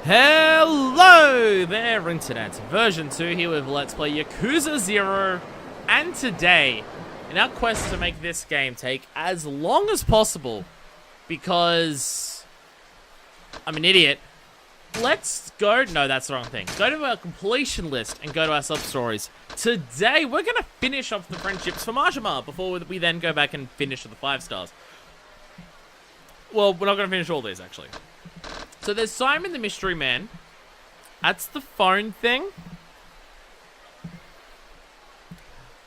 Hello there, Internet. Version 2 here with Let's Play Yakuza 0. And today, in our quest to make this game take as long as possible, because I'm an idiot, let's go... No, that's the wrong thing. Go to our completion list and go to our sub-stories. Today, we're going to finish off the friendships for Majima before we then go back and finish the 5 stars. Well, we're not going to finish all these, actually. So there's Simon the Mystery Man. That's the phone thing.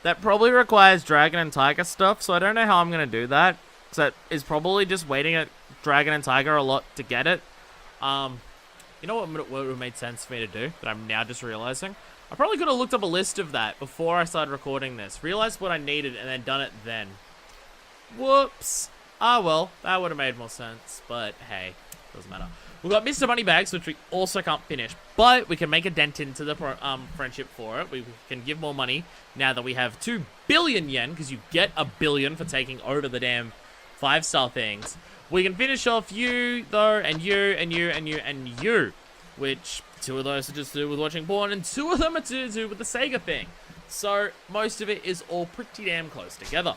That probably requires Dragon and Tiger stuff, so I don't know how I'm going to do that. So that is probably just waiting at Dragon and Tiger a lot to get it. You know what would have made sense for me to do, that I'm now just realizing? I probably could have looked up a list of that before I started recording this. Realized what I needed and then done it then. Whoops. Ah, well, that would have made more sense, but hey, doesn't matter. We've got Mr. Moneybags, which we also can't finish, but we can make a dent into the friendship for it. We can give more money now that we have 2 billion yen, because you get a billion for taking over the damn 5-star things. We can finish off you, though, and you, and you, and you, and you, which 2 of those are just to do with watching porn, and 2 of them are to do with the Sega thing. So most of it is all pretty damn close together.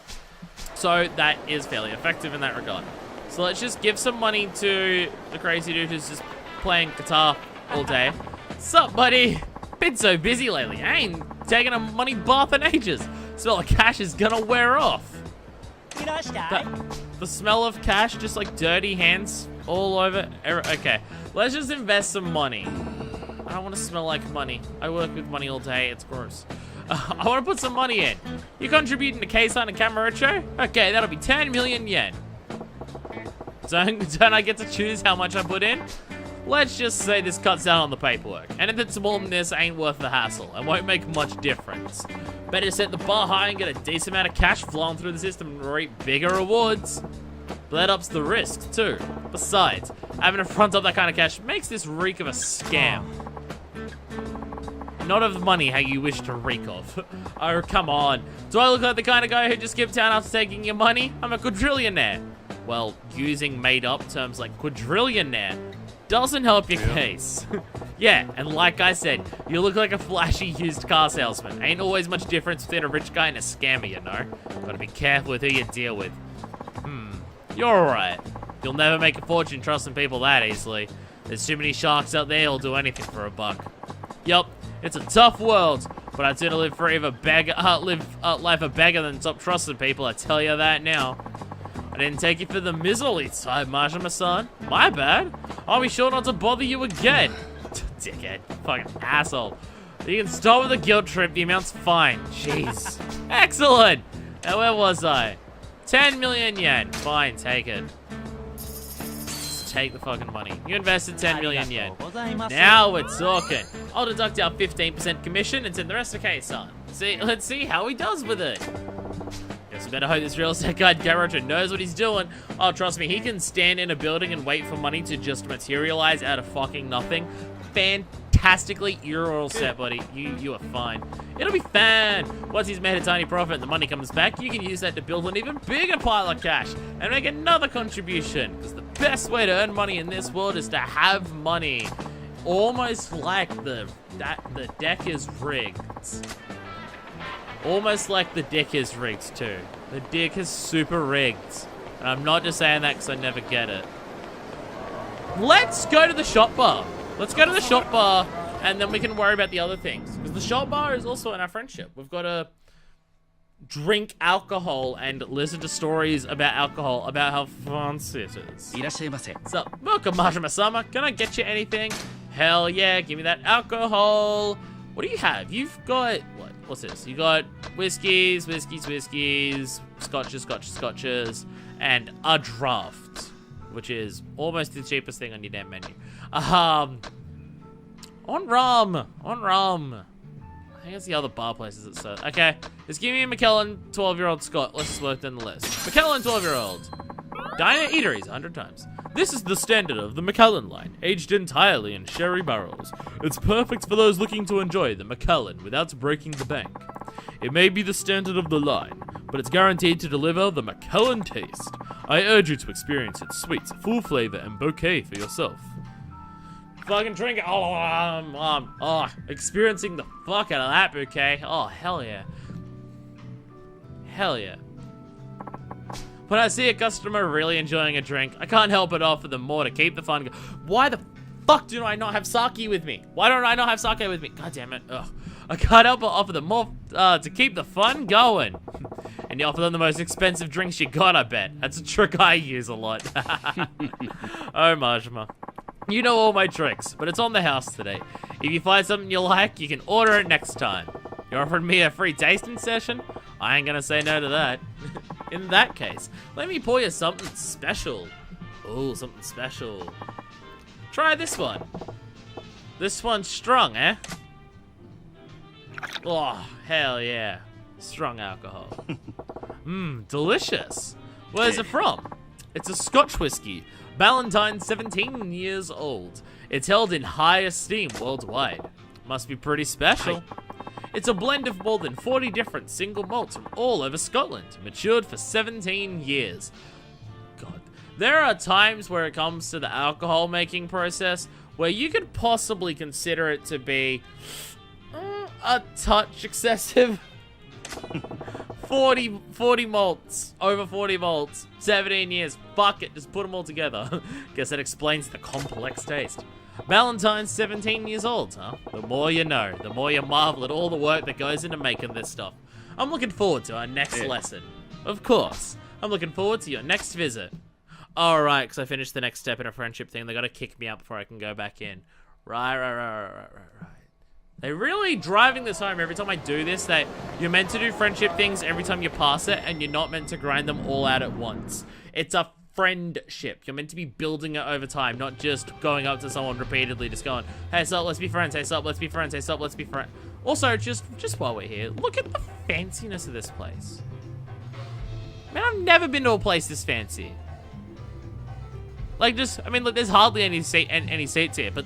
So that is fairly effective in that regard. So let's just give some money to the crazy dude who's just playing guitar all day. Sup, buddy? Been so busy lately. I ain't taking a money bath in ages. Smell of cash is gonna wear off. The smell of cash, just like dirty hands all over. Okay, let's just invest some money. I don't want to smell like money. I work with money all day. It's gross. I want to put some money in. You contributing to K-San and Kamurocho? Okay, that'll be 10 million yen. Don't I get to choose how much I put in? Let's just say this cuts down on the paperwork. Anything more than this ain't worth the hassle and won't make much difference. Better set the bar high and get a decent amount of cash flowing through the system and reap bigger rewards. But that ups the risk too. Besides, having to front up that kind of cash makes this reek of a scam. Not of money how you wish to reek of. Oh, come on. Do I look like the kind of guy who just skipped town after taking your money? I'm a quadrillionaire. Well, using made-up terms like quadrillionaire doesn't help your case. Yeah, and like I said, you look like a flashy used car salesman. Ain't always much difference between a rich guy and a scammer, you know? Gotta be careful with who you deal with. You're alright. You'll never make a fortune trusting people that easily. There's too many sharks out there who'll do anything for a buck. Yup, it's a tough world, but I'd sooner live life a beggar than stop trusting people, I tell you that now. I didn't take you for the miserly side, Majima-san. My bad. I'll be sure not to bother you again. Dickhead. Fucking asshole. You can start with the guilt trip. The amount's fine. Jeez. Excellent. Now, where was I? 10 million yen. Fine, take it. Just take the fucking money. You invested 10 million yen. Now we're talking. I'll deduct our 15% commission and send the rest to K-san. Let's see how he does with it. Guess we better hope this real estate guy Garoto knows what he's doing. Oh, trust me, he can stand in a building and wait for money to just materialize out of fucking nothing. Fantastically, you're all set, buddy. You are fine. It'll be fine. Once he's made a tiny profit and the money comes back, you can use that to build an even bigger pile of cash and make another contribution. Because the best way to earn money in this world is to have money. Almost like the deck is rigged. Almost like the dick is rigged too. The dick is super rigged. And I'm not just saying that because I never get it. Let's go to the shop bar. Let's go to the shop bar and then we can worry about the other things. Because the shop bar is also in our friendship. We've got to drink alcohol and listen to stories about alcohol, about how fancy it is. So, welcome Majima-sama. Can I get you anything? Hell yeah, give me that alcohol. What do you have? You've got, what's this? You got whiskeys, scotches, and a draft, which is almost the cheapest thing on your damn menu. On rum. I think it's the other bar places that serve. Okay, just give me a McKellen 12-year-old Scott. Let's just work down the list. McKellen 12-year-old. Diner eateries 100 times. This is the standard of the Macallan line, aged entirely in sherry barrels. It's perfect for those looking to enjoy the Macallan without breaking the bank. It may be the standard of the line, but it's guaranteed to deliver the Macallan taste. I urge you to experience its sweet, full flavor and bouquet for yourself. Fucking drink it. Oh, experiencing the fuck out of that bouquet. Oh, hell yeah. Hell yeah. When I see a customer really enjoying a drink, I can't help but offer them more to keep the fun going. Why the fuck do I not have sake with me? Why don't I not have sake with me? God damn it. Ugh. I can't help but offer them more to keep the fun going. And you offer them the most expensive drinks you got, I bet. That's a trick I use a lot. Oh, Majima. You know all my tricks, but it's on the house today. If you find something you like, you can order it next time. You're offering me a free tasting session? I ain't gonna say no to that. In that case, let me pour you something special. Ooh, something special. Try this one. This one's strong, eh? Oh, hell yeah. Strong alcohol. Mmm, delicious. Where's it from? It's a Scotch whiskey. Ballantine's 17 years old. It's held in high esteem worldwide. Must be pretty special. It's a blend of more than 40 different single malts from all over Scotland, matured for 17 years. God. There are times where it comes to the alcohol making process where you could possibly consider it to be a touch excessive. 40 malts, over 40 malts, 17 years, fuck it, just put them all together. Guess that explains the complex taste. Valentine's 17 years old, huh? The more you know, the more you marvel at all the work that goes into making this stuff. I'm looking forward to our next lesson. Of course. I'm looking forward to your next visit. Alright, because I finished the next step in a friendship thing. They gotta kick me out before I can go back in. Right. They're really driving this home every time I do this, that you're meant to do friendship things every time you pass it, and you're not meant to grind them all out at once. It's a friendship. You're meant to be building it over time, not just going up to someone repeatedly, just going, hey, sup, let's be friends, hey, sup, let's be friends, hey, sup, let's be friends. Also, just while we're here, look at the fanciness of this place. Man, I've never been to a place this fancy. Like, just, I mean, look, there's hardly any seats here, but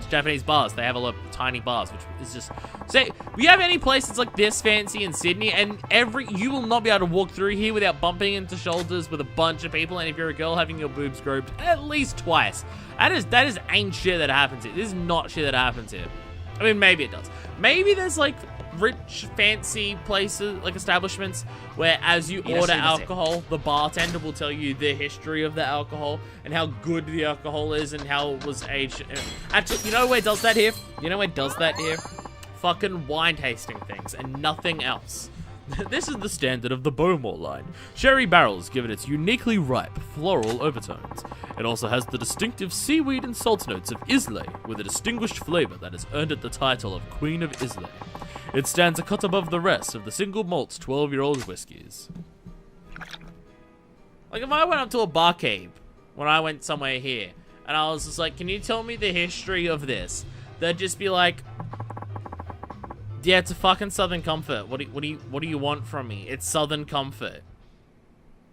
Japanese bars, they have a lot of tiny bars, which is just, say, we have any place that's like this fancy in Sydney, and you will not be able to walk through here without bumping into shoulders with a bunch of people, and if you're a girl, having your boobs groped at least twice. That is ain't shit that happens here. This is not shit that happens here. I mean, maybe it does. Maybe there's like rich, fancy places, like establishments, where as you order alcohol, the bartender will tell you the history of the alcohol and how good the alcohol is and how it was aged. Actually, you know where it does that here? You know where it does that here? Fucking wine tasting things and nothing else. This is the standard of the Bowmore line. Sherry barrels give it its uniquely ripe, floral overtones. It also has the distinctive seaweed and salt notes of Islay, with a distinguished flavor that has earned it the title of Queen of Islay. It stands a cut above the rest of the single malt's 12-year-old whiskies. Like, if I went up to a barkeep when I went somewhere here, and I was just like, can you tell me the history of this? They'd just be like, yeah, it's a fucking Southern Comfort. What do you want from me? It's Southern Comfort.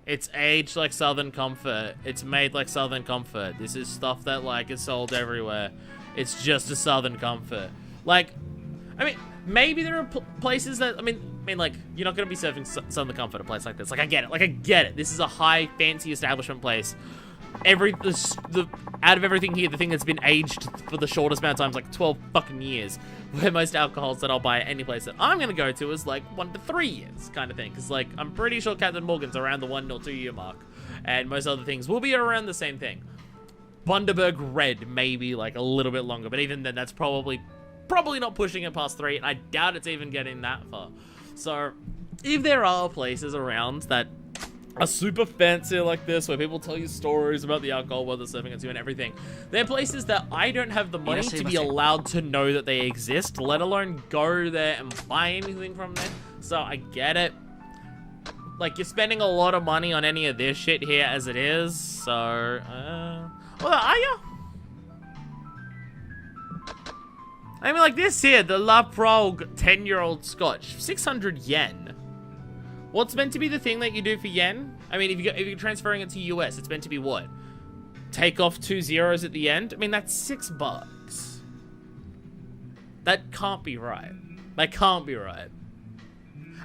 It's aged like Southern Comfort. It's made like Southern Comfort. This is stuff that, like, is sold everywhere. It's just a Southern Comfort. Like, I mean, maybe there are places that, I mean, like, you're not going to be serving Southern Comfort at a place like this. Like, I get it. This is a high, fancy establishment place. Out of everything here, the thing that's been aged for the shortest amount of time is like 12 fucking years. Where most alcohols that I'll buy at any place that I'm gonna go to is like 1 to 3 years kind of thing. Because, like, I'm pretty sure Captain Morgan's around the 1 or 2 year mark. And most other things will be around the same thing. Bundaberg Red, maybe like a little bit longer. But even then, that's probably not pushing it past 3. And I doubt it's even getting that far. So, if there are places around that are super fancy like this, where people tell you stories about the alcohol, what they're serving it to and everything, they're places that I don't have the money to be allowed to know that they exist, let alone go there and buy anything from there. So I get it. Like, you're spending a lot of money on any of this shit here as it is, so, well, are you? I mean, like this here, the La Progue 10-year-old Scotch, 600 yen. What's meant to be the thing that you do for yen? I mean, if you're transferring it to US, it's meant to be what? Take off 2 zeros at the end? I mean, that's $6. That can't be right. That can't be right.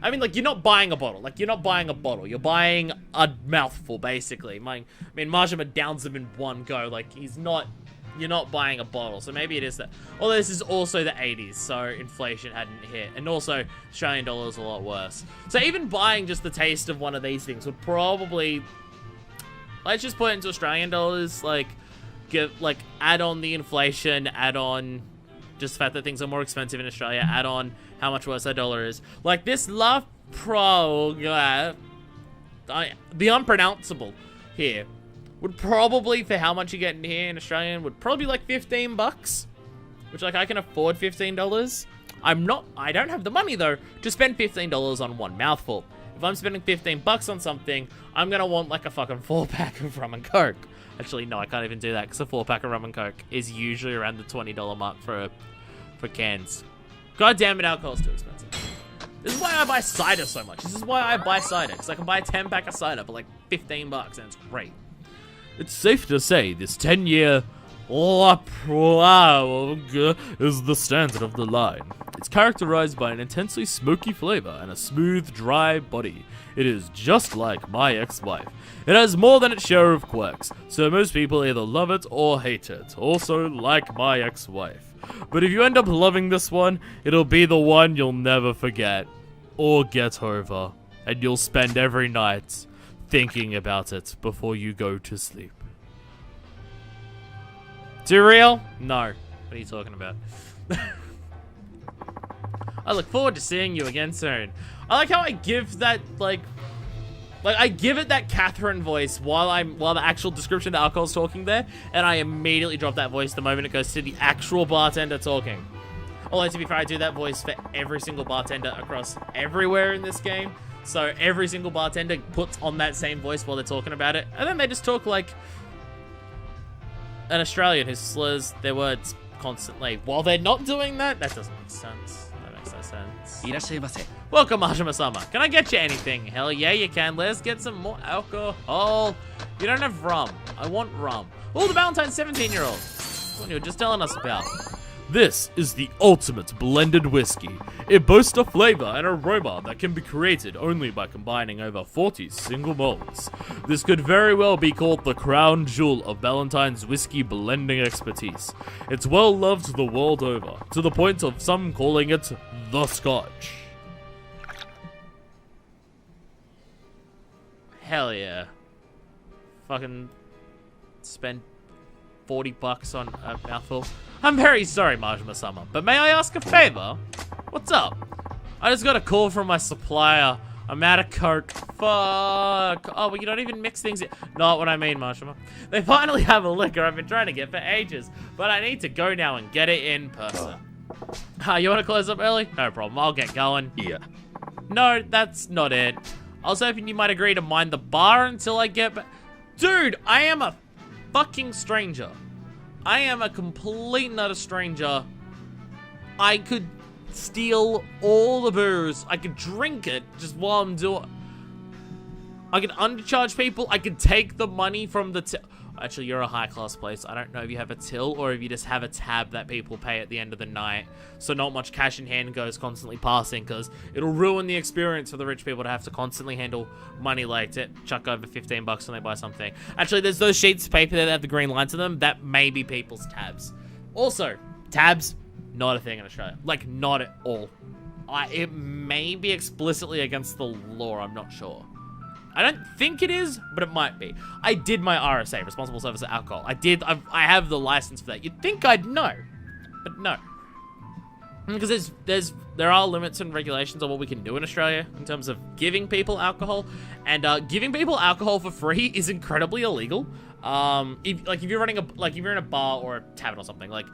I mean, like, you're not buying a bottle. Like, you're not buying a bottle. You're buying a mouthful, basically. I mean, Majima downs them in one go. Like, he's not you're not buying a bottle. So maybe it is that. Although this is also the 80s, so inflation hadn't hit. And also, Australian dollar is a lot worse. So even buying just the taste of one of these things would probably... Let's just put it into Australian dollars, like, add on the inflation, add on just the fact that things are more expensive in Australia, add on how much worse our dollar is. Like, this La Pro... the unpronounceable here would probably, for how much you get in here in Australian, would probably be like 15 bucks. Which, like, I can afford $15. I don't have the money, though, to spend $15 on one mouthful. If I'm spending 15 bucks on something, I'm gonna want, like, a fucking 4-pack of rum and coke. Actually, no, I can't even do that, because a 4-pack of rum and coke is usually around the $20 mark for cans. God damn it, alcohol's too expensive. This is why I buy cider so much. This is why I buy cider, because I can buy a 10-pack of cider for, like, 15 bucks, and it's great. It's safe to say this 10-year La Pro is the standard of the line. It's characterized by an intensely smoky flavor and a smooth, dry body. It is just like my ex-wife. It has more than its share of quirks, so most people either love it or hate it. Also like my ex-wife. But if you end up loving this one, it'll be the one you'll never forget or get over, and you'll spend every night thinking about it before you go to sleep. Too real? No. What are you talking about? I look forward to seeing you again soon. I like how I give that, like I give it that Catherine voice while the actual description of the alcohol's talking there, and I immediately drop that voice the moment it goes to the actual bartender talking. Although, to be fair, I do that voice for every single bartender across everywhere in this game. So every single bartender puts on that same voice while they're talking about it, and then they just talk like an Australian who slurs their words constantly. While they're not doing that, that doesn't make sense. That makes no sense. Welcome, Majima-sama. Can I get you anything? Hell yeah, you can. Let's get some more alcohol. You don't have rum. I want rum. Oh, the Valentine's 17-year-old. What you were just telling us about. This is the ultimate blended whiskey. It boasts a flavor and aroma that can be created only by combining over 40 single malts. This could very well be called the crown jewel of Valentine's whiskey blending expertise. It's well loved the world over, to the point of some calling it the Scotch. Hell yeah. Fucking spend 40 bucks on a mouthful. I'm very sorry, Majima-sama, but may I ask a favor? What's up? I just got a call from my supplier. I'm out of coke. Fuck. Oh, well, you don't even mix things in. Not what I mean, Majima. They finally have a liquor I've been trying to get for ages, but I need to go now and get it in person. You want to close up early? No problem. I'll get going. Yeah. No, that's not it. I was hoping you might agree to mind the bar until I get back. Dude, I am a fucking stranger. I am a complete and utter stranger. I could steal all the booze. I could drink it just while I'm doing... I could undercharge people. I could take the money from the till. Actually, you're a high-class place. I don't know if you have a till or if you just have a tab that people pay at the end of the night. So not much cash in hand goes constantly passing, because it'll ruin the experience for the rich people to have to constantly handle money like to chuck over 15 bucks when they buy something. Actually, there's those sheets of paper that have the green lines to them. That may be people's tabs. Also, tabs, not a thing in Australia. Like, not at all. It may be explicitly against the law. I'm not sure. I don't think it is, but it might be. I did my RSA, Responsible Service of Alcohol. I have the license for that. You'd think I'd know, but no. Because there are limits and regulations on what we can do in Australia in terms of giving people alcohol, and giving people alcohol for free is incredibly illegal. If you're in a bar or a tavern or something, like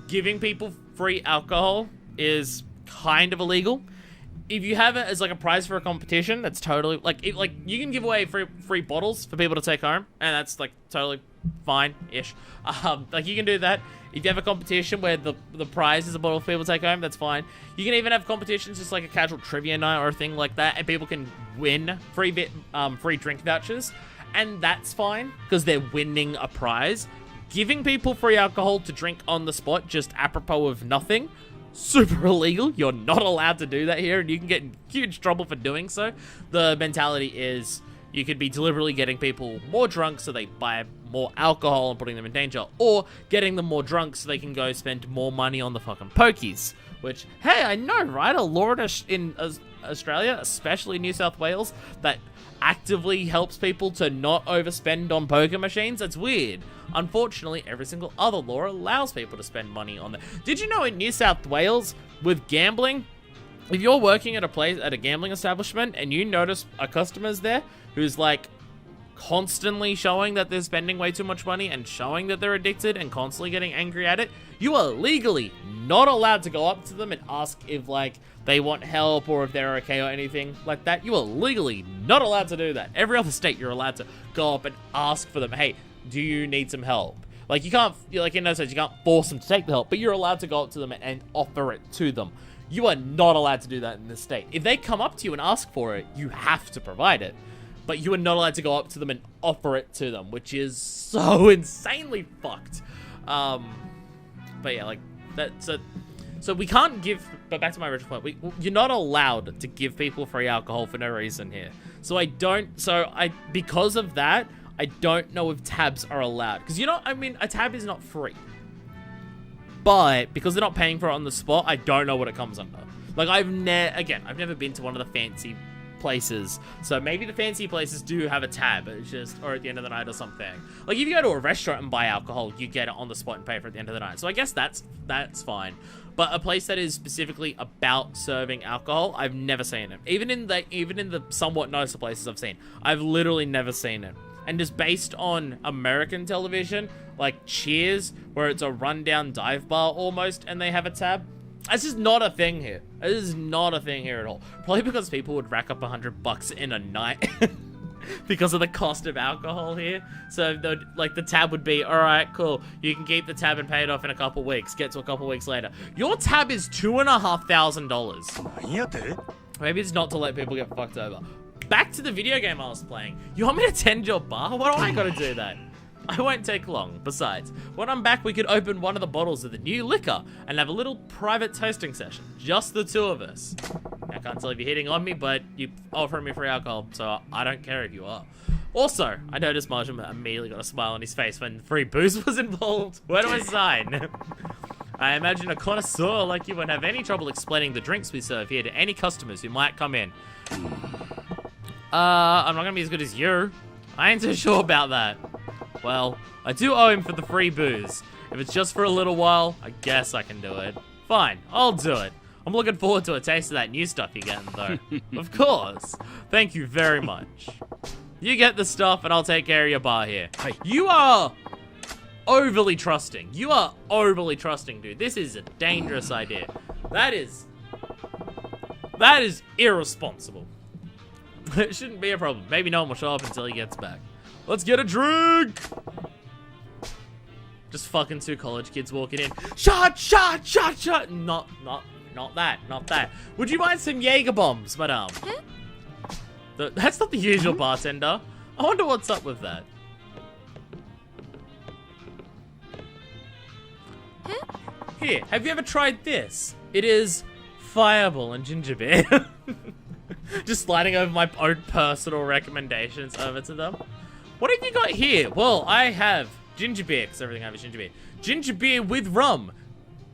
giving people free alcohol is kind of illegal. If you have it as like a prize for a competition, that's totally like you can give away free bottles for people to take home, and that's like totally fine-ish. Like you can do that. If you have a competition where the prize is a bottle for people to take home, that's fine. You can even have competitions just like a casual trivia night or a thing like that, and people can win free drink vouchers, and that's fine because they're winning a prize. Giving people free alcohol to drink on the spot just apropos of nothing, super illegal. You're not allowed to do that here, and you can get in huge trouble for doing so. The mentality is you could be deliberately getting people more drunk so they buy more alcohol and putting them in danger, or getting them more drunk so they can go spend more money on the fucking pokies. Which, hey, I know, right? A law in Australia, especially New South Wales, that actively helps people to not overspend on poker machines. It's weird. Unfortunately, every single other law allows people to spend money on that. Did you know in New South Wales, with gambling, if you're working at a gambling establishment and you notice a customer's there who's like constantly showing that they're spending way too much money and showing that they're addicted and constantly getting angry at it, you are legally not allowed to go up to them and ask if like they want help or if they're okay or anything like that. You are legally not allowed to do that. Every other state, you're allowed to go up and ask for them, hey, do you need some help? Like, you can't, like, in those sense, you can't force them to take the help, but you're allowed to go up to them and offer it to them. You are not allowed to do that in this state. If they come up to you and ask for it, you have to provide it. But you are not allowed to go up to them and offer it to them, which is so insanely fucked. But yeah, like, that's a... So we can't give, but back to my original point, you're not allowed to give people free alcohol for no reason here. Because of that, I don't know if tabs are allowed. Because, you know, I mean, a tab is not free. But, because they're not paying for it on the spot, I don't know what it comes under. Like, I've never been to one of the fancy places. So maybe the fancy places do have a tab, it's just, or at the end of the night or something. Like, if you go to a restaurant and buy alcohol, you get it on the spot and pay for it at the end of the night. So I guess that's fine. But a place that is specifically about serving alcohol, I've never seen it. Even in the somewhat nicer places I've seen, I've literally never seen it. And just based on American television, like Cheers, where it's a rundown dive bar almost, and they have a tab, that's just not a thing here. It is not a thing here at all. Probably because people would rack up $100 in a night because of the cost of alcohol here. So, like, the tab would be, all right, cool. You can keep the tab and pay it off in a couple weeks. Get to a couple weeks later. Your tab is $2,500. Maybe it's not to let people get fucked over. Back to the video game I was playing. You want me to tend your bar? Why do I gotta do that? I won't take long. Besides, when I'm back, we could open one of the bottles of the new liquor and have a little private toasting session. Just the two of us. I can't tell if you're hitting on me, but you're offering me free alcohol, so I don't care if you are. Also, I noticed Majima immediately got a smile on his face when free booze was involved. Where do I sign? I imagine a connoisseur like you won't have any trouble explaining the drinks we serve here to any customers who might come in. I'm not gonna be as good as you. I ain't too sure about that. Well, I do owe him for the free booze. If it's just for a little while, I guess I can do it. Fine, I'll do it. I'm looking forward to a taste of that new stuff you're getting, though. Of course. Thank you very much. You get the stuff, and I'll take care of your bar here. Hey, you are overly trusting. You are overly trusting, dude. This is a dangerous idea. That is irresponsible. It shouldn't be a problem. Maybe no one will show up until he gets back. Let's get a drink! Just fucking two college kids walking in. Shot, shot, shot, shot! Not that. Would you mind some Jaeger bombs, madame? That's not the usual bartender. I wonder what's up with that. Here, have you ever tried this? It is Fireball and ginger beer. Just sliding over my own personal recommendations over to them. What have you got here? Well, I have ginger beer, because everything I have is ginger beer. Ginger beer with rum.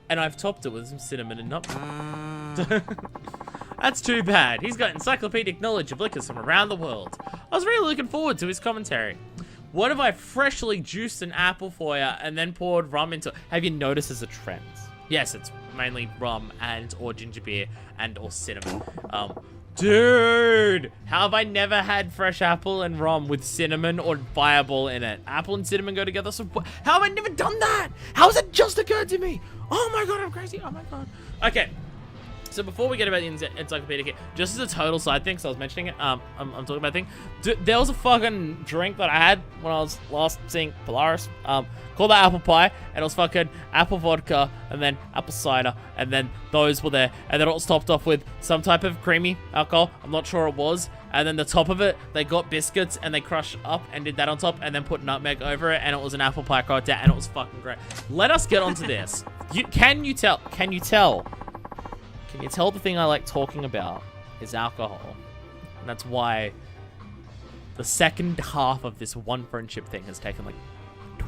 And I've topped it with some cinnamon and nutmeg. That's too bad. He's got encyclopedic knowledge of liquors from around the world. I was really looking forward to his commentary. What if I freshly juiced an apple for you and then poured rum into it? Have you noticed there's a trend? Yes, it's mainly rum and or ginger beer and or cinnamon. Dude, how have I never had fresh apple and rum with cinnamon or Fireball in it? Apple and cinnamon go together, so how have I never done that? How has it just occurred to me? Oh my god, I'm crazy. Oh my god. Okay, so before we get about the encyclopedic here, just as a total side thing, so I was mentioning it, I'm talking about a thing. There was a fucking drink that I had when I was last seeing Polaris, called that apple pie, and it was fucking apple vodka, and then apple cider, and then those were there, and then it was topped off with some type of creamy alcohol, I'm not sure it was, and then the top of it, they got biscuits, and they crushed up, and did that on top, and then put nutmeg over it, and it was an apple pie cocktail, and it was fucking great. Let us get onto this. Can you tell the thing I like talking about is alcohol? And that's why the second half of this one friendship thing has taken like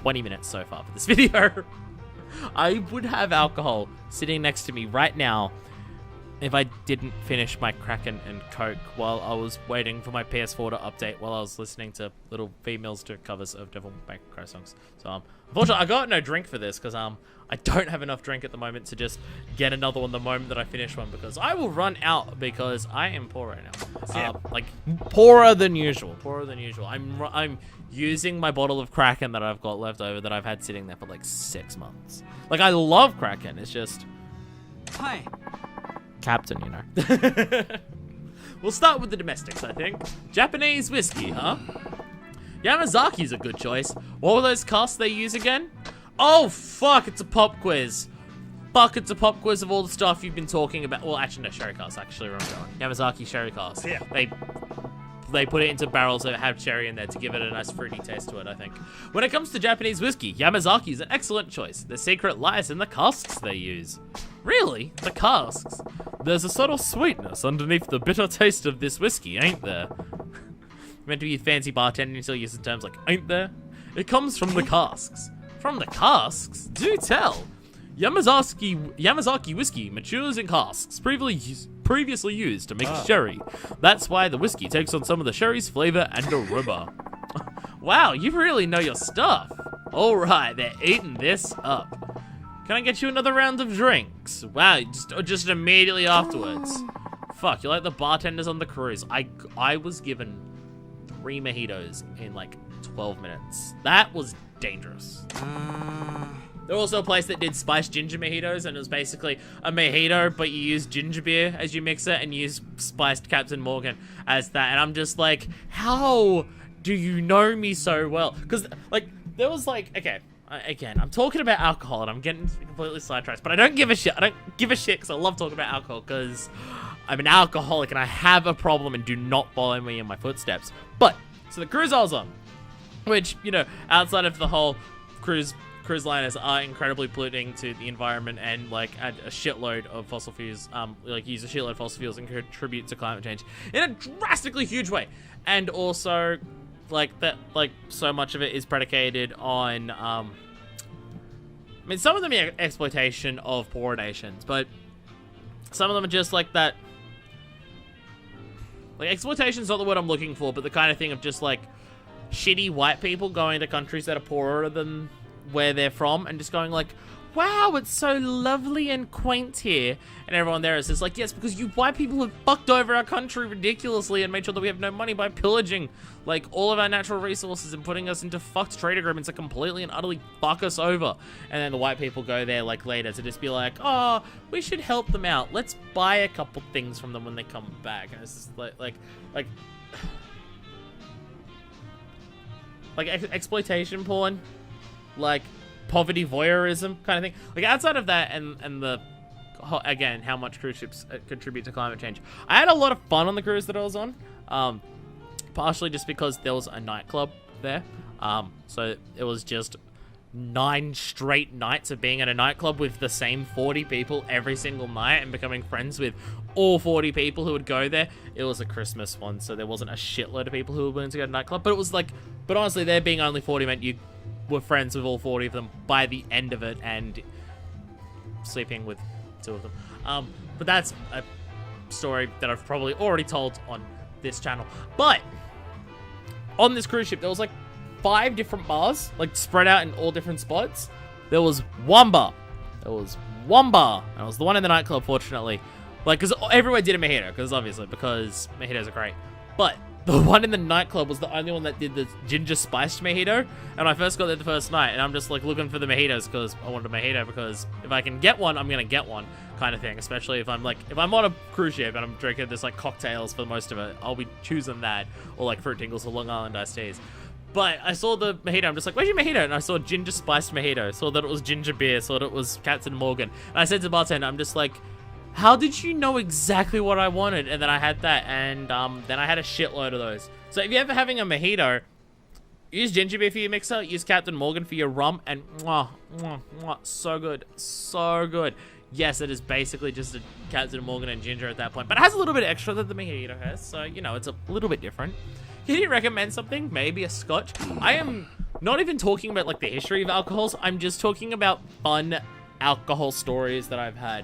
20 minutes so far for this video. I would have alcohol sitting next to me right now if I didn't finish my Kraken and Coke while I was waiting for my PS4 to update while I was listening to little females do covers of Devil May Cry songs. So, unfortunately, I got no drink for this because, I don't have enough drink at the moment to just get another one the moment that I finish one because I will run out because I am poor right now. Like, poorer than usual. I'm using my bottle of Kraken that I've got left over that I've had sitting there for like 6 months. Like, I love Kraken. It's just... Hi. Captain, you know. We'll start with the domestics, I think. Japanese whiskey, huh? Yamazaki's a good choice. What were those casks they use again? Oh, fuck, it's a pop quiz. Fuck, it's a pop quiz of all the stuff you've been talking about. Well, actually, no, sherry casks, actually, remember. Yamazaki sherry casks. Yeah. They put it into barrels that have cherry in there to give it a nice fruity taste to it, I think. When it comes to Japanese whiskey, Yamazaki is an excellent choice. The secret lies in the casks they use. Really? The casks? There's a subtle sweetness underneath the bitter taste of this whiskey, ain't there? Meant to be fancy bartending, so using terms like ain't there? It comes from the casks. From the casks? Do tell. Yamazaki whiskey matures in casks previously used to make sherry. That's why the whiskey takes on some of the sherry's flavor and aroma. Wow, you really know your stuff. Alright, they're eating this up. Can I get you another round of drinks? Wow, just immediately afterwards. Fuck, you're like the bartenders on the cruise. I was given 3 mojitos in like 12 minutes. That was dangerous. There was also a place that did spiced ginger mojitos, and it was basically a mojito, but you use ginger beer as you mix it, and you use spiced Captain Morgan as that. And I'm just like, how do you know me so well? Because, like, there was like, okay, again, I'm talking about alcohol, and I'm getting completely sidetracked, but I don't give a shit. I don't give a shit because I love talking about alcohol, because I'm an alcoholic, and I have a problem, and do not follow me in my footsteps. But, so the cruise I was on, which, you know, outside of the whole cruise liners are incredibly polluting to the environment and like add a shitload of fossil fuels, like use a shitload of fossil fuels and contribute to climate change in a drastically huge way. And also, like that, like so much of it is predicated on, I mean, some of them are exploitation of poor nations, but some of them are just like that. Like exploitation is not the word I'm looking for, but the kind of thing of just like shitty white people going to countries that are poorer than where they're from and just going like, wow, it's so lovely and quaint here, and everyone there is just like, yes, because you white people have fucked over our country ridiculously and made sure that we have no money by pillaging like all of our natural resources and putting us into fucked trade agreements that completely and utterly fuck us over. And then the white people go there like later to just be like, oh, we should help them out, let's buy a couple things from them when they come back. And it's just like exploitation porn, like poverty voyeurism kind of thing. Like outside of that and the, again, how much cruise ships contribute to climate change, I had a lot of fun on the cruise that I was on, partially just because there was a nightclub there, so it was just 9 straight nights of being at a nightclub with the same 40 people every single night and becoming friends with all 40 people who would go there. It was a Christmas one, so there wasn't a shitload of people who were willing to go to a nightclub, but it was like, but honestly, there being only 40 meant you were friends with all 40 of them by the end of it and sleeping with 2 of them. But that's a story that I've probably already told on this channel. But on this cruise ship, there was like 5 different bars, like spread out in all different spots. There was one bar. And it was the one in the nightclub, fortunately. Like, because everywhere did a mojito, because mojitos are great. But the one in the nightclub was the only one that did the ginger spiced mojito. And I first got there the first night, and I'm just like looking for the mojitos because I wanted a mojito, because if I can get one, I'm gonna get one, kind of thing. Especially if I'm on a cruise ship and I'm drinking this like cocktails for most of it, I'll be choosing that, or like fruit tingles or Long Island iced teas. But I saw the mojito, I'm just like, where's your mojito? And I saw ginger spiced mojito, saw that it was ginger beer, saw that it was Captain Morgan. And I said to the bartender, I'm just like, how did you know exactly what I wanted? And then I had that, and then I had a shitload of those. So if you're ever having a mojito, use ginger beer for your mixer, use Captain Morgan for your rum, and so good, so good. Yes, it is basically just a Captain Morgan and ginger at that point, but it has a little bit extra that the mojito has, so, you know, it's a little bit different. Can you recommend something? Maybe a scotch? I am not even talking about like the history of alcohols. I'm just talking about fun alcohol stories that I've had.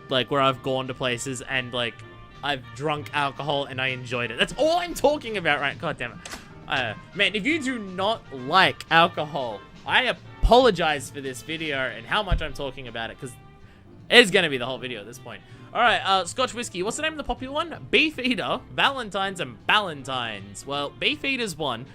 Like where I've gone to places and like I've drunk alcohol and I enjoyed it. That's all I'm talking about, right? God damn it. Man, if you do not like alcohol, I apologize for this video and how much I'm talking about it, because it's going to be the whole video at this point. Alright, Scotch whiskey. What's the name of the popular one? Beefeater, Valentine's, and Ballantines. Well, Beefeater's one,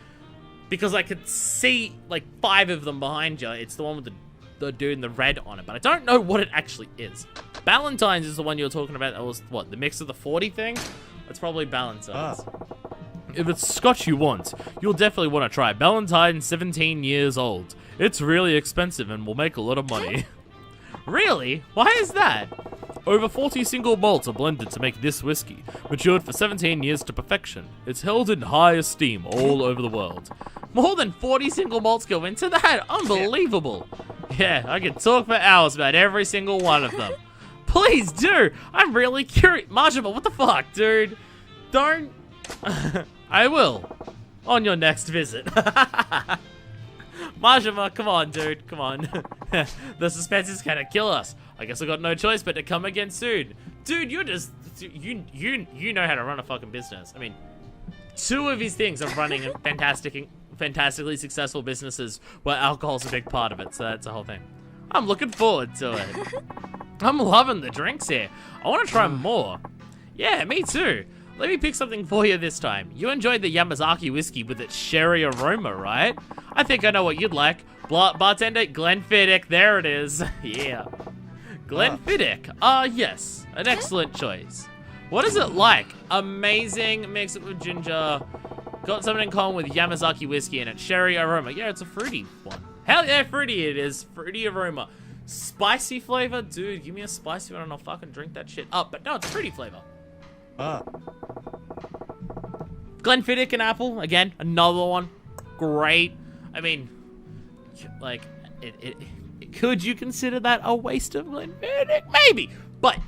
because I could see, like, 5 of them behind you. It's the one with the dude in the red on it, but I don't know what it actually is. Ballantines is the one you were talking about. That was, what, the mix of the 40 thing? It's probably Ballantines. If it's Scotch you want, you'll definitely want to try Ballantines 17 years old. It's really expensive and will make a lot of money. Really? Why is that? Over 40 single malts are blended to make this whiskey, matured for 17 years to perfection. It's held in high esteem all over the world. More than 40 single malts go into that? Unbelievable. Yeah, I could talk for hours about every single one of them. Please do. I'm really curious. Majima, what the fuck, dude? Don't. I will. On your next visit. Majima, come on, dude. Come on. The suspense is gonna kill us. I guess I got no choice but to come again soon. Dude, you're just... You know how to run a fucking business. I mean, 2 of his things are running fantastically successful businesses where alcohol's a big part of it, so that's the whole thing. I'm looking forward to it. I'm loving the drinks here. I want to try more. Yeah, me too. Let me pick something for you this time. You enjoyed the Yamazaki whiskey with its sherry aroma, right? I think I know what you'd like. Bartender Glenfiddich, there it is. Yeah. Glenfiddich. Yes. An excellent choice. What is it like? Amazing. Mix it with ginger. Got something in common with Yamazaki whiskey and its sherry aroma. Yeah, it's a fruity one. Hell yeah, fruity it is. Fruity aroma. Spicy flavor? Dude, give me a spicy one and I'll fucking drink that shit up. But no, it's fruity flavor. Glenfiddich and apple. Again, another one. Great. I mean, like, could you consider that a waste of Glenfiddich? Maybe, but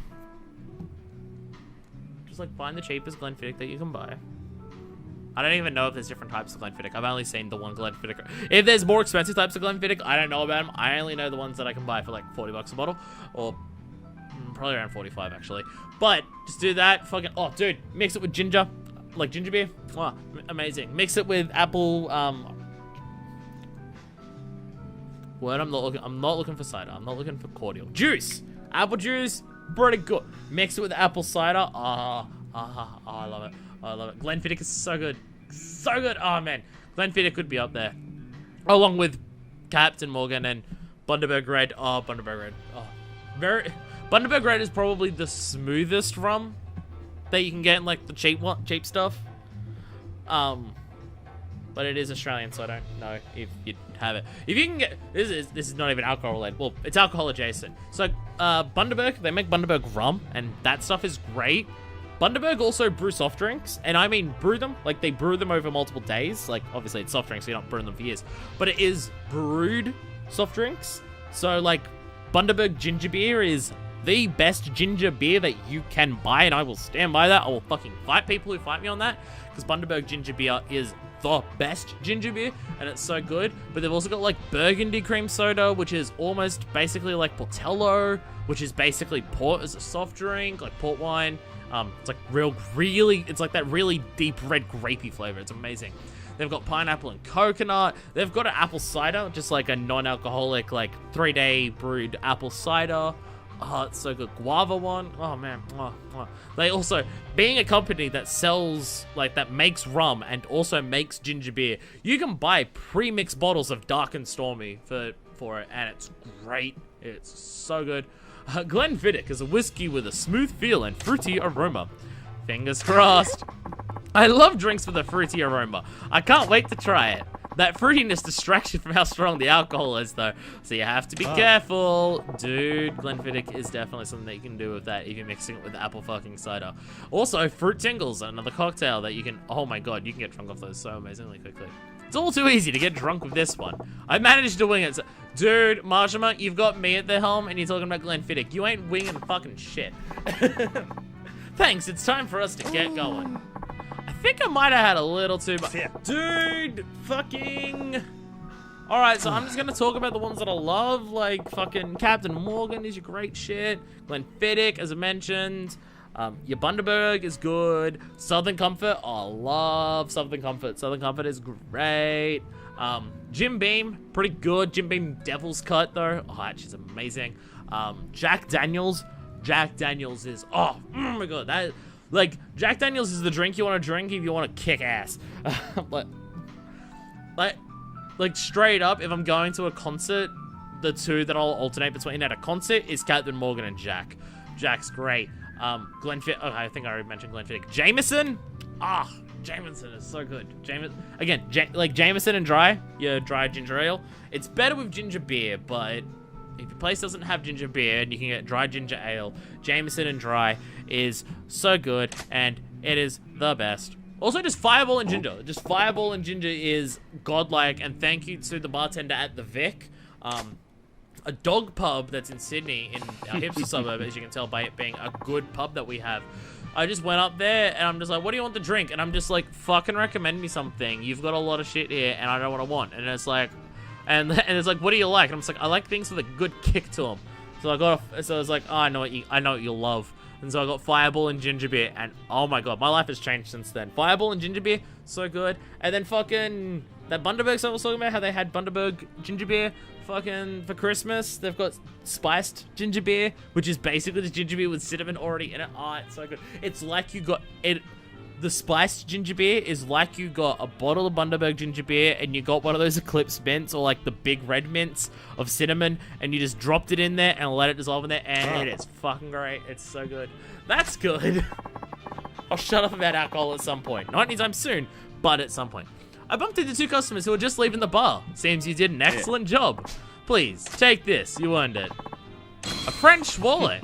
just like find the cheapest Glenfiddich that you can buy. I don't even know if there's different types of Glenfiddich. I've only seen the one Glenfiddich. If there's more expensive types of Glenfiddich, I don't know about them. I only know the ones that I can buy for like 40 bucks a bottle, or probably around 45 actually. But just do that. Fucking dude, mix it with ginger, like ginger beer. Oh, amazing. Mix it with apple. Word, I'm not looking for cider. I'm not looking for cordial. Juice. Apple juice. Pretty good. Mix it with apple cider. I love it. I love it. Glenfiddich is so good. So good. Oh, man. Glenfiddich could be up there. Along with Captain Morgan and Bundaberg Red. Oh, Bundaberg Red. Oh, Bundaberg Red is probably the smoothest rum that you can get in, like, the cheap stuff. But it is Australian, so I don't know if you'd have it. If you can get... This is not even alcohol related. Well, it's alcohol adjacent. So, Bundaberg, they make Bundaberg rum, and that stuff is great. Bundaberg also brew soft drinks, and I mean brew them. Like, they brew them over multiple days. Like, obviously, it's soft drinks, so you're not brewing them for years. But it is brewed soft drinks. So, like, Bundaberg ginger beer is the best ginger beer that you can buy, and I will stand by that. I will fucking fight people who fight me on that, because Bundaberg ginger beer is the best ginger beer, and it's so good. But they've also got like Burgundy cream soda, which is almost basically like Portello, which is basically port as a soft drink, like port wine. It's like it's like that really deep red grapey flavor. It's amazing. They've got pineapple and coconut. They've got an apple cider, just like a non-alcoholic, like 3-day brewed apple cider. Oh, it's so good. Guava one. Oh, man. They also, being a company that sells, like, that makes rum and also makes ginger beer, you can buy pre-mixed bottles of Dark and Stormy for it, and it's great. It's so good. Glenfiddich is a whiskey with a smooth feel and fruity aroma. Fingers crossed. I love drinks with a fruity aroma. I can't wait to try it. That fruitiness distracts you from how strong the alcohol is, though. So you have to be careful. Dude, Glenfiddich is definitely something that you can do with that if you're mixing it with apple fucking cider. Also, Fruit Tingles, another cocktail that you can... Oh my god, you can get drunk off those so amazingly quickly. It's all too easy to get drunk with this one. I managed to wing it. So, dude, Majima, you've got me at the helm and you're talking about Glenfiddich. You ain't winging fucking shit. Thanks, it's time for us to get going. I think I might have had a little too much. Dude, fucking... Alright, so I'm just gonna talk about the ones that I love, like fucking Captain Morgan is your great shit. Glenfiddich, as I mentioned. Your Bundaberg is good. Southern Comfort, oh, I love Southern Comfort. Southern Comfort is great. Jim Beam, pretty good. Jim Beam Devil's Cut, though. Oh, that shit's amazing. Jack Daniels. Jack Daniels is, oh my god, that, like, Jack Daniels is the drink you want to drink if you want to kick ass. Like, straight up, if I'm going to a concert, the two that I'll alternate between at a concert is Captain Morgan and Jack. Jack's great. Glenfiddich, oh, I think I already mentioned Glenfiddich. Jameson, Jameson is so good. Like Jameson and dry, your dry ginger ale. It's better with ginger beer, but if your place doesn't have ginger beer and you can get dry ginger ale, Jameson and dry is so good, and it is the best. Also, just Fireball and Ginger. Just Fireball and Ginger is godlike, and thank you to the bartender at the Vic. A dog pub that's in Sydney, in our hipster suburb, as you can tell by it being a good pub that we have. I just went up there, and I'm just like, what do you want to drink? And I'm just like, fucking recommend me something. You've got a lot of shit here, and I know what I want. And it's like, and it's like, what do you like? And I'm just like, I like things with a good kick to them. So I was like, oh, I know what you'll love. And so I got Fireball and Ginger Beer, and oh my god, my life has changed since then. Fireball and Ginger Beer, so good. And then fucking that Bundaberg I was talking about, how they had Bundaberg Ginger Beer fucking for Christmas. They've got spiced ginger beer, which is basically the ginger beer with cinnamon already in it. Oh, it's so good. It's like you got it. The spiced ginger beer is like you got a bottle of Bundaberg ginger beer and you got one of those Eclipse mints or like the big red mints of cinnamon and you just dropped it in there and let it dissolve in there, and it is fucking great. It's so good. That's good. I'll shut up about alcohol at some point. Not anytime soon, but at some point. I bumped into two customers who were just leaving the bar. Seems you did an excellent job. Please, take this. You earned it. A French wallet.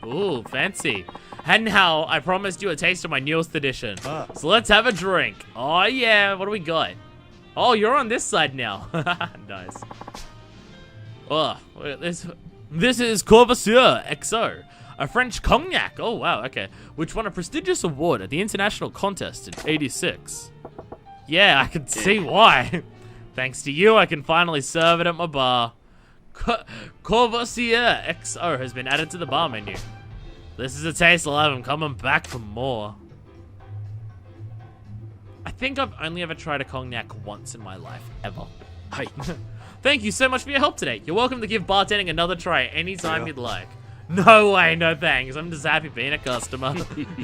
Ooh, fancy. And now, I promised you a taste of my newest edition. So let's have a drink. Oh yeah, what do we got? Oh, you're on this side now. Nice. Oh, this is Courvoisier XO, a French cognac. Oh wow, okay. Which won a prestigious award at the international contest in '86. Yeah, I can see why. Thanks to you, I can finally serve it at my bar. Courvoisier XO has been added to the bar menu. This is a taste I'll have. I'm coming back for more. I think I've only ever tried a cognac once in my life, ever. Hi. Thank you so much for your help today. You're welcome to give bartending another try anytime you'd like. No way, no thanks. I'm just happy being a customer.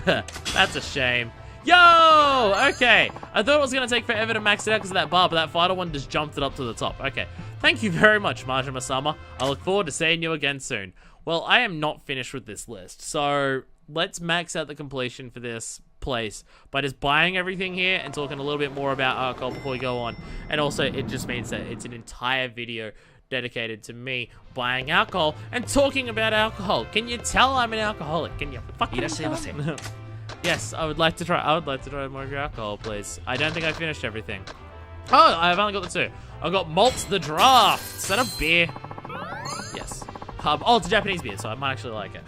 That's a shame. Yo! Okay. I thought it was going to take forever to max it out because of that bar, but that final one just jumped it up to the top. Okay. Thank you very much, Majima-sama. I look forward to seeing you again soon. Well, I am not finished with this list, so let's max out the completion for this place by just buying everything here and talking a little bit more about alcohol before we go on. And also, it just means that it's an entire video dedicated to me buying alcohol and talking about alcohol. Can you tell I'm an alcoholic? Can you fucking tell? Yes, I would like to try more of your alcohol, please. I don't think I finished everything. Oh, I've only got the two. I've got Malt's the Draft. Is that a beer? Yes. Oh, it's a Japanese beer, so I might actually like it.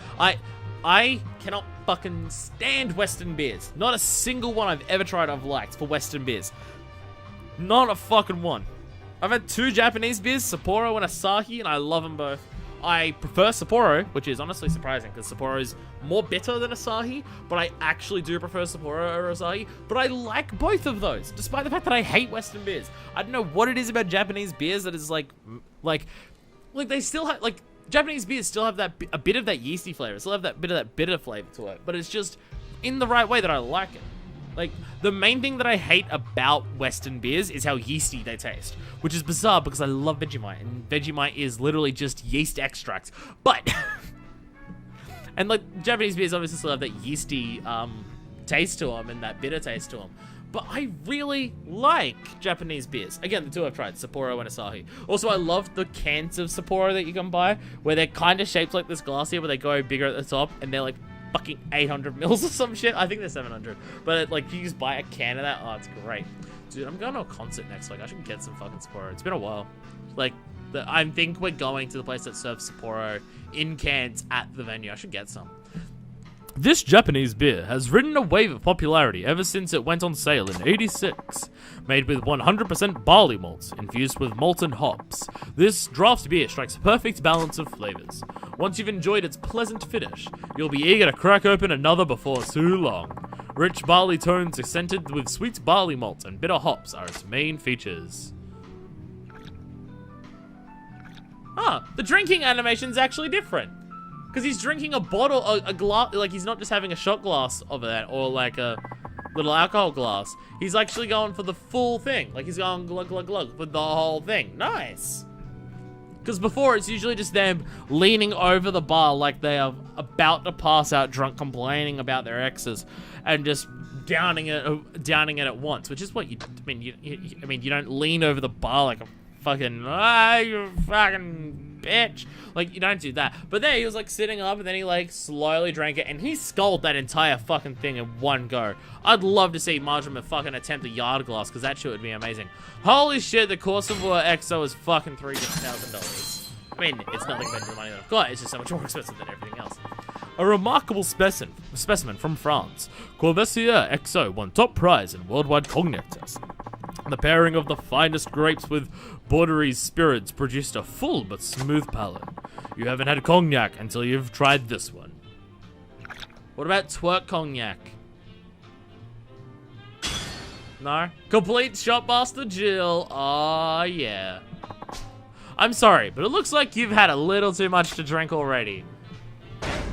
I cannot fucking stand Western beers. Not a single one I've ever tried I've liked for Western beers. Not a fucking one. I've had two Japanese beers, Sapporo and Asahi, and I love them both. I prefer Sapporo, which is honestly surprising because Sapporo is more bitter than Asahi, but I actually do prefer Sapporo over Asahi. But I like both of those, despite the fact that I hate Western beers. I don't know what it is about Japanese beers that is like they still have, like, Japanese beers still have that a bit of that yeasty flavor, still have that bit of that bitter flavor to it, but it's just in the right way that I like it. Like, the main thing that I hate about Western beers is how yeasty they taste, which is bizarre because I love Vegemite, and Vegemite is literally just yeast extracts. But, and like, Japanese beers obviously still have that yeasty taste to them and that bitter taste to them. But I really like Japanese beers. Again, the two I've tried, Sapporo and Asahi. Also, I love the cans of Sapporo that you can buy, where they're kind of shaped like this glass here, where they go bigger at the top, and they're like fucking 800 mils or some shit. I think they're 700. But like, you just buy a can of that. Oh, it's great. Dude, I'm going to a concert next week. I should get some fucking Sapporo. It's been a while. Like, I think we're going to the place that serves Sapporo in cans at the venue. I should get some. This Japanese beer has ridden a wave of popularity ever since it went on sale in '86. Made with 100% barley malt, infused with malted hops, this draft beer strikes a perfect balance of flavors. Once you've enjoyed its pleasant finish, you'll be eager to crack open another before too long. Rich barley tones accented with sweet barley malt and bitter hops are its main features. The drinking animation's actually different. Because he's drinking a bottle, a glass, like he's not just having a shot glass of that, or like a little alcohol glass. He's actually going for the full thing. Like he's going glug, glug, glug with the whole thing. Nice. Because before, it's usually just them leaning over the bar like they are about to pass out drunk, complaining about their exes, and just downing it at once, which is what you don't lean over the bar like a fucking, you fucking bitch. Like, you don't do that. But there, he was, like, sitting up, and then he, like, slowly drank it, and he sculled that entire fucking thing in one go. I'd love to see Majima fucking attempt a yard glass, because that shit would be amazing. Holy shit, the cost of EXO is fucking $3,000. I mean, it's nothing better than the money that I've got, it's just so much more expensive than everything else. A remarkable specimen from France, Courvoisier XO won top prize in worldwide cognac test. The pairing of the finest grapes with Borderies spirits produced a full but smooth palate. You haven't had cognac until you've tried this one. What about twerk cognac? No? Complete Shotmaster Jill. Oh, yeah. I'm sorry, but it looks like you've had a little too much to drink already.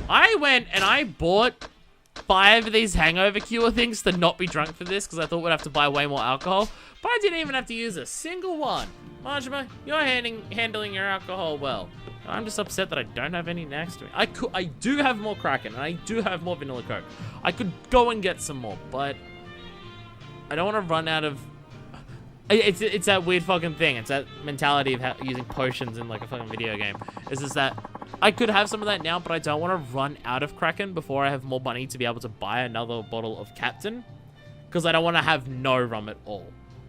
I went and I bought 5 of these hangover cure things to not be drunk for this because I thought we'd have to buy way more alcohol, but I didn't even have to use a single one. Majima, you're handling your alcohol well. I'm just upset that I don't have any next to me. I do have more Kraken and I do have more vanilla Coke. I could go and get some more, but I don't want to run out of. It's that weird fucking thing. It's that mentality of using potions in like a fucking video game. It's just that I could have some of that now, but I don't want to run out of Kraken before I have more money to be able to buy another bottle of Captain. Because I don't want to have no rum at all.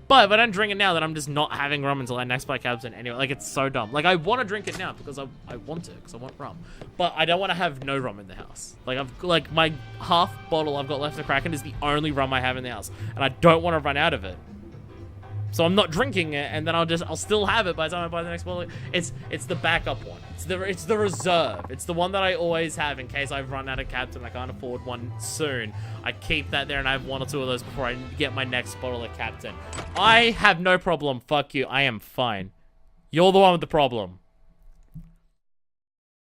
But if I don't drink it now, then I'm just not having rum until I next buy Captain anyway. Like, it's so dumb. Like, I want to drink it now because I want to, because I want rum. But I don't want to have no rum in the house. Like, my half bottle I've got left of Kraken is the only rum I have in the house. And I don't want to run out of it. So I'm not drinking it, and then I'll still have it by the time I buy the next bottle. It's the backup one. It's the reserve. It's the one that I always have in case I run out of Captain. I can't afford one soon. I keep that there, and I have 1 or 2 of those before I get my next bottle of Captain. I have no problem. Fuck you. I am fine. You're the one with the problem.